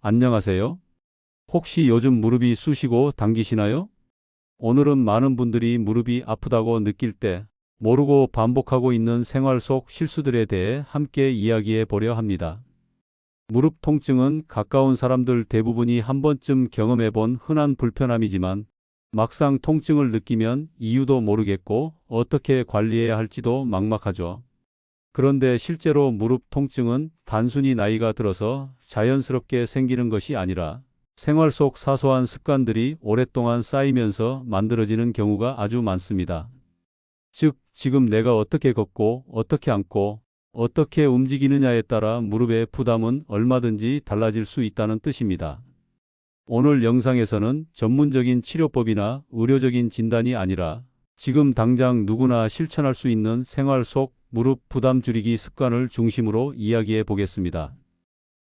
안녕하세요. 혹시 요즘 무릎이 쑤시고 당기시나요? 오늘은 많은 분들이 무릎이 아프다고 느낄 때 모르고 반복하고 있는 생활 속 실수들에 대해 함께 이야기해 보려 합니다. 무릎 통증은 가까운 사람들 대부분이 한 번쯤 경험해 본 흔한 불편함이지만 막상 통증을 느끼면 이유도 모르겠고 어떻게 관리해야 할지도 막막하죠. 그런데 실제로 무릎 통증은 단순히 나이가 들어서 자연스럽게 생기는 것이 아니라 생활 속 사소한 습관들이 오랫동안 쌓이면서 만들어지는 경우가 아주 많습니다. 즉, 지금 내가 어떻게 걷고, 어떻게 앉고, 어떻게 움직이느냐에 따라 무릎의 부담은 얼마든지 달라질 수 있다는 뜻입니다. 오늘 영상에서는 전문적인 치료법이나 의료적인 진단이 아니라 지금 당장 누구나 실천할 수 있는 생활 속 무릎 부담 줄이기 습관을 중심으로 이야기해 보겠습니다.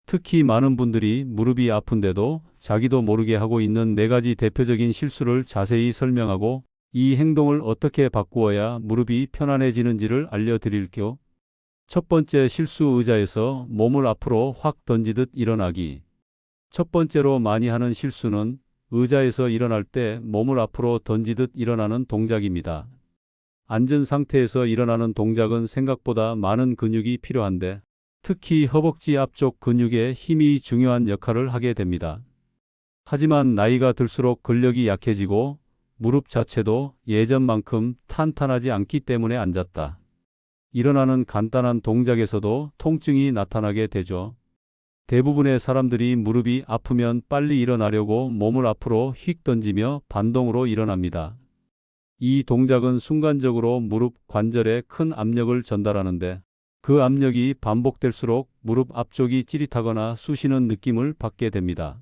특히 많은 분들이 무릎이 아픈데도 자기도 모르게 하고 있는 4가지 대표적인 실수를 자세히 설명하고 이 행동을 어떻게 바꾸어야 무릎이 편안해지는지를 알려드릴게요. 첫 번째 실수, 의자에서 몸을 앞으로 확 던지듯 일어나기. 첫 번째로 많이 하는 실수는 의자에서 일어날 때 몸을 앞으로 던지듯 일어나는 동작입니다. 앉은 상태에서 일어나는 동작은 생각보다 많은 근육이 필요한데 특히 허벅지 앞쪽 근육의 힘이 중요한 역할을 하게 됩니다. 하지만 나이가 들수록 근력이 약해지고 무릎 자체도 예전만큼 탄탄하지 않기 때문에 앉았다 일어나는 간단한 동작에서도 통증이 나타나게 되죠. 대부분의 사람들이 무릎이 아프면 빨리 일어나려고 몸을 앞으로 휙 던지며 반동으로 일어납니다. 이 동작은 순간적으로 무릎 관절에 큰 압력을 전달하는데 그 압력이 반복될수록 무릎 앞쪽이 찌릿하거나 쑤시는 느낌을 받게 됩니다.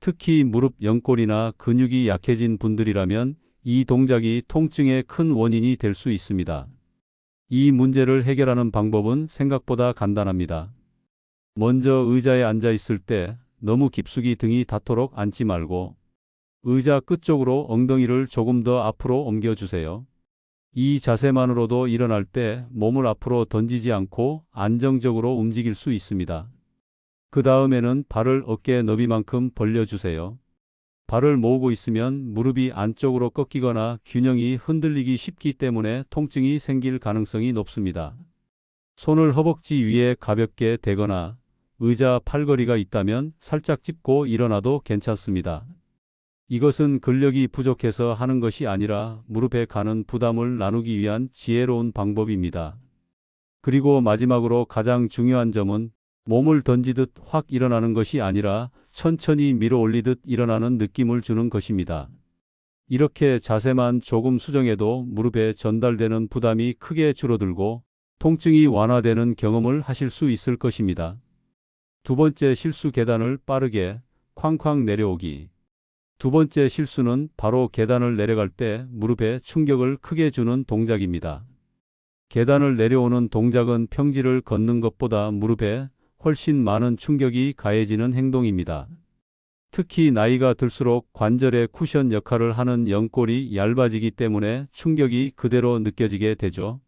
특히 무릎 연골이나 근육이 약해진 분들이라면 이 동작이 통증의 큰 원인이 될 수 있습니다. 이 문제를 해결하는 방법은 생각보다 간단합니다. 먼저 의자에 앉아 있을 때 너무 깊숙이 등이 닿도록 앉지 말고 의자 끝쪽으로 엉덩이를 조금 더 앞으로 옮겨주세요. 이 자세만으로도 일어날 때 몸을 앞으로 던지지 않고 안정적으로 움직일 수 있습니다. 그 다음에는 발을 어깨 너비만큼 벌려주세요. 발을 모으고 있으면 무릎이 안쪽으로 꺾이거나 균형이 흔들리기 쉽기 때문에 통증이 생길 가능성이 높습니다. 손을 허벅지 위에 가볍게 대거나 의자 팔걸이가 있다면 살짝 짚고 일어나도 괜찮습니다. 이것은 근력이 부족해서 하는 것이 아니라 무릎에 가는 부담을 나누기 위한 지혜로운 방법입니다. 그리고 마지막으로 가장 중요한 점은 몸을 던지듯 확 일어나는 것이 아니라 천천히 밀어 올리듯 일어나는 느낌을 주는 것입니다. 이렇게 자세만 조금 수정해도 무릎에 전달되는 부담이 크게 줄어들고 통증이 완화되는 경험을 하실 수 있을 것입니다. 두 번째 실수, 계단을 빠르게 쾅쾅 내려오기. 두 번째 실수는 바로 계단을 내려갈 때 무릎에 충격을 크게 주는 동작입니다. 계단을 내려오는 동작은 평지를 걷는 것보다 무릎에 훨씬 많은 충격이 가해지는 행동입니다. 특히 나이가 들수록 관절의 쿠션 역할을 하는 연골이 얇아지기 때문에 충격이 그대로 느껴지게 되죠.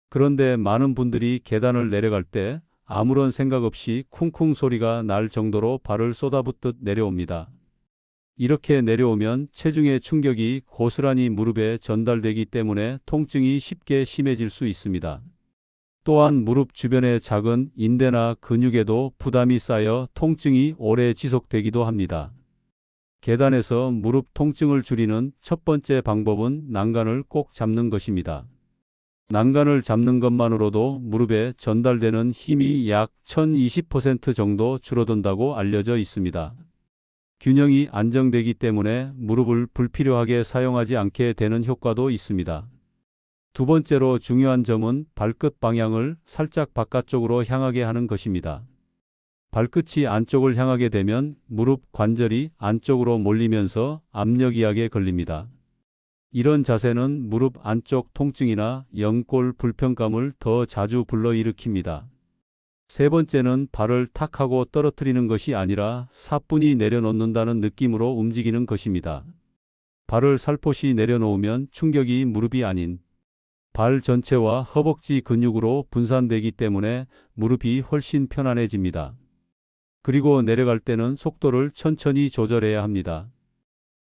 그런데 많은 분들이 계단을 내려갈 때 아무런 생각 없이 쿵쿵 소리가 날 정도로 발을 쏟아붓듯 내려옵니다. 이렇게 내려오면 체중의 충격이 고스란히 무릎에 전달되기 때문에 통증이 쉽게 심해질 수 있습니다. 또한 무릎 주변의 작은 인대나 근육에도 부담이 쌓여 통증이 오래 지속되기도 합니다. 계단에서 무릎 통증을 줄이는 첫 번째 방법은 난간을 꼭 잡는 것입니다. 난간을 잡는 것만으로도 무릎에 전달되는 힘이 약 1020% 정도 줄어든다고 알려져 있습니다. 균형이 안정되기 때문에 무릎을 불필요하게 사용하지 않게 되는 효과도 있습니다. 두 번째로 중요한 점은 발끝 방향을 살짝 바깥쪽으로 향하게 하는 것입니다. 발끝이 안쪽을 향하게 되면 무릎 관절이 안쪽으로 몰리면서 압력이하게 걸립니다. 이런 자세는 무릎 안쪽 통증이나 연골 불편감을 더 자주 불러일으킵니다. 세 번째는 발을 탁 하고 떨어뜨리는 것이 아니라 사뿐히 내려놓는다는 느낌으로 움직이는 것입니다. 발을 살포시 내려놓으면 충격이 무릎이 아닌 발 전체와 허벅지 근육으로 분산되기 때문에 무릎이 훨씬 편안해집니다. 그리고 내려갈 때는 속도를 천천히 조절해야 합니다.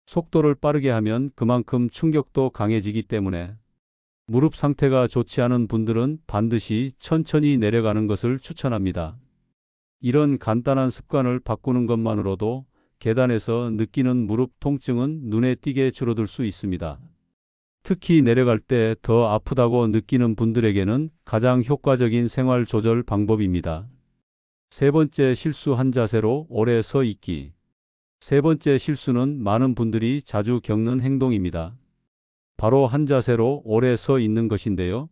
속도를 빠르게 하면 그만큼 충격도 강해지기 때문에 무릎 상태가 좋지 않은 분들은 반드시 천천히 내려가는 것을 추천합니다. 이런 간단한 습관을 바꾸는 것만으로도 계단에서 느끼는 무릎 통증은 눈에 띄게 줄어들 수 있습니다. 특히 내려갈 때 더 아프다고 느끼는 분들에게는 가장 효과적인 생활 조절 방법입니다. 세 번째 실수, 한 자세로 오래 서 있기. 세 번째 실수는 많은 분들이 자주 겪는 행동입니다. 바로 한 자세로 오래 서 있는 것인데요.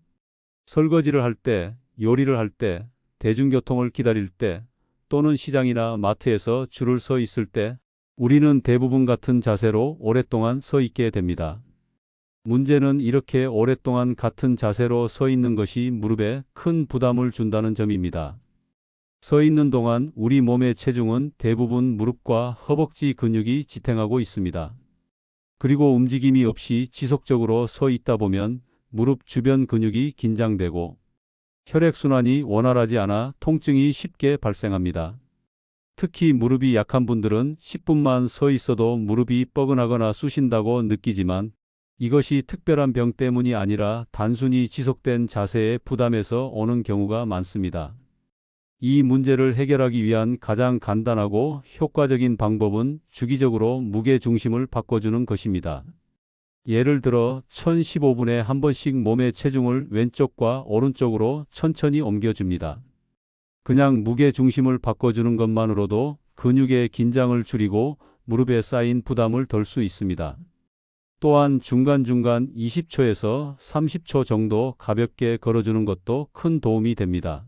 설거지를 할 때, 요리를 할 때, 대중교통을 기다릴 때, 또는 시장이나 마트에서 줄을 서 있을 때 우리는 대부분 같은 자세로 오랫동안 서 있게 됩니다. 문제는 이렇게 오랫동안 같은 자세로 서 있는 것이 무릎에 큰 부담을 준다는 점입니다. 서 있는 동안 우리 몸의 체중은 대부분 무릎과 허벅지 근육이 지탱하고 있습니다. 그리고 움직임이 없이 지속적으로 서 있다 보면 무릎 주변 근육이 긴장되고 혈액순환이 원활하지 않아 통증이 쉽게 발생합니다. 특히 무릎이 약한 분들은 10분만 서 있어도 무릎이 뻐근하거나 쑤신다고 느끼지만 이것이 특별한 병 때문이 아니라 단순히 지속된 자세의 부담에서 오는 경우가 많습니다. 이 문제를 해결하기 위한 가장 간단하고 효과적인 방법은 주기적으로 무게 중심을 바꿔주는 것입니다. 예를 들어 1015분에 한 번씩 몸의 체중을 왼쪽과 오른쪽으로 천천히 옮겨줍니다. 그냥 무게 중심을 바꿔주는 것만으로도 근육의 긴장을 줄이고 무릎에 쌓인 부담을 덜 수 있습니다. 또한 중간중간 20초에서 30초 정도 가볍게 걸어주는 것도 큰 도움이 됩니다.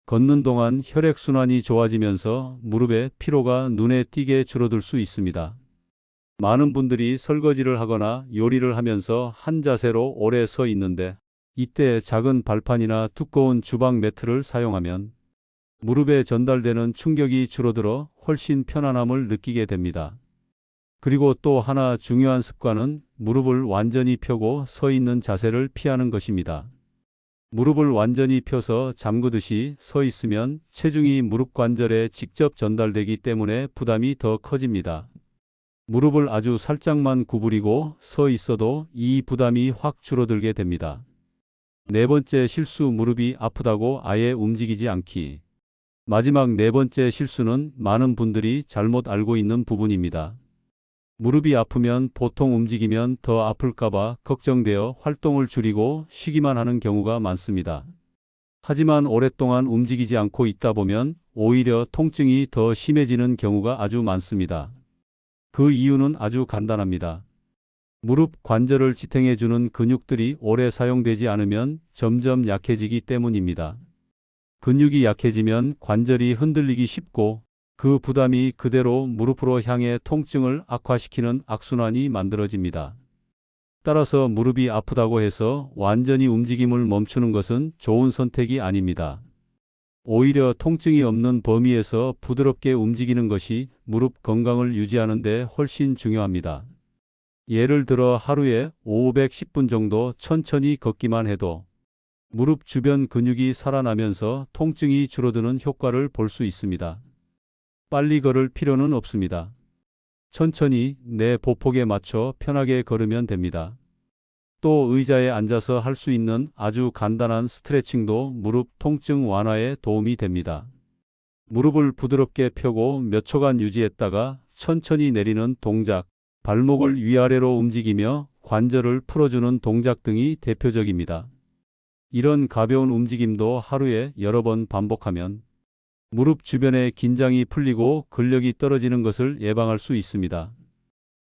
걷는 동안 혈액순환이 좋아지면서 무릎의 피로가 눈에 띄게 줄어들 수 있습니다. 많은 분들이 설거지를 하거나 요리를 하면서 한 자세로 오래 서 있는데 이때 작은 발판이나 두꺼운 주방 매트를 사용하면 무릎에 전달되는 충격이 줄어들어 훨씬 편안함을 느끼게 됩니다. 그리고 또 하나 중요한 습관은 무릎을 완전히 펴고 서 있는 자세를 피하는 것입니다. 무릎을 완전히 펴서 잠그듯이 서 있으면 체중이 무릎 관절에 직접 전달되기 때문에 부담이 더 커집니다. 무릎을 아주 살짝만 구부리고 서 있어도 이 부담이 확 줄어들게 됩니다. 네 번째 실수, 무릎이 아프다고 아예 움직이지 않기. 마지막 네 번째 실수는 많은 분들이 잘못 알고 있는 부분입니다. 무릎이 아프면 보통 움직이면 더 아플까봐 걱정되어 활동을 줄이고 쉬기만 하는 경우가 많습니다. 하지만 오랫동안 움직이지 않고 있다 보면 오히려 통증이 더 심해지는 경우가 아주 많습니다. 그 이유는 아주 간단합니다. 무릎 관절을 지탱해주는 근육들이 오래 사용되지 않으면 점점 약해지기 때문입니다. 근육이 약해지면 관절이 흔들리기 쉽고 그 부담이 그대로 무릎으로 향해 통증을 악화시키는 악순환이 만들어집니다. 따라서 무릎이 아프다고 해서 완전히 움직임을 멈추는 것은 좋은 선택이 아닙니다. 오히려 통증이 없는 범위에서 부드럽게 움직이는 것이 무릎 건강을 유지하는 데 훨씬 중요합니다. 예를 들어 하루에 510분 정도 천천히 걷기만 해도 무릎 주변 근육이 살아나면서 통증이 줄어드는 효과를 볼 수 있습니다. 빨리 걸을 필요는 없습니다. 천천히 내 보폭에 맞춰 편하게 걸으면 됩니다. 또 의자에 앉아서 할 수 있는 아주 간단한 스트레칭도 무릎 통증 완화에 도움이 됩니다. 무릎을 부드럽게 펴고 몇 초간 유지했다가 천천히 내리는 동작, 발목을 위아래로 움직이며 관절을 풀어주는 동작 등이 대표적입니다. 이런 가벼운 움직임도 하루에 여러 번 반복하면 무릎 주변의 긴장이 풀리고 근력이 떨어지는 것을 예방할 수 있습니다.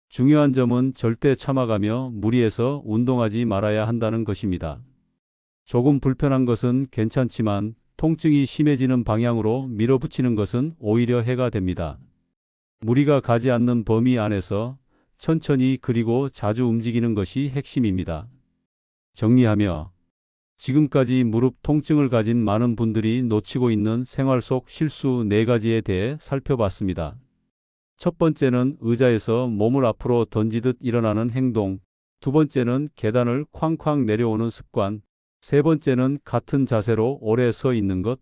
중요한 점은 절대 참아가며 무리해서 운동하지 말아야 한다는 것입니다. 조금 불편한 것은 괜찮지만 통증이 심해지는 방향으로 밀어붙이는 것은 오히려 해가 됩니다. 무리가 가지 않는 범위 안에서 천천히 그리고 자주 움직이는 것이 핵심입니다. 정리하며 지금까지 무릎 통증을 가진 많은 분들이 놓치고 있는 생활 속 실수 4가지에 대해 살펴봤습니다. 첫 번째는 의자에서 몸을 앞으로 던지듯 일어나는 행동, 두 번째는 계단을 쾅쾅 내려오는 습관, 세 번째는 같은 자세로 오래 서 있는 것,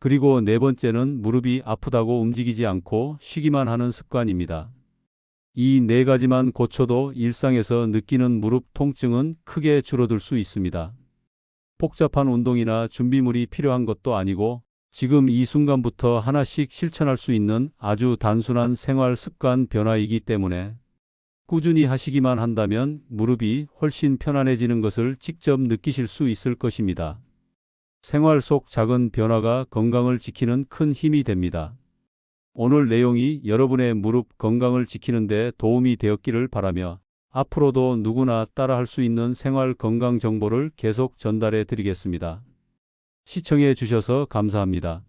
그리고 네 번째는 무릎이 아프다고 움직이지 않고 쉬기만 하는 습관입니다. 이 네 가지만 고쳐도 일상에서 느끼는 무릎 통증은 크게 줄어들 수 있습니다. 복잡한 운동이나 준비물이 필요한 것도 아니고 지금 이 순간부터 하나씩 실천할 수 있는 아주 단순한 생활 습관 변화이기 때문에 꾸준히 하시기만 한다면 무릎이 훨씬 편안해지는 것을 직접 느끼실 수 있을 것입니다. 생활 속 작은 변화가 건강을 지키는 큰 힘이 됩니다. 오늘 내용이 여러분의 무릎 건강을 지키는 데 도움이 되었기를 바라며 앞으로도 누구나 따라할 수 있는 생활 건강 정보를 계속 전달해 드리겠습니다. 시청해 주셔서 감사합니다.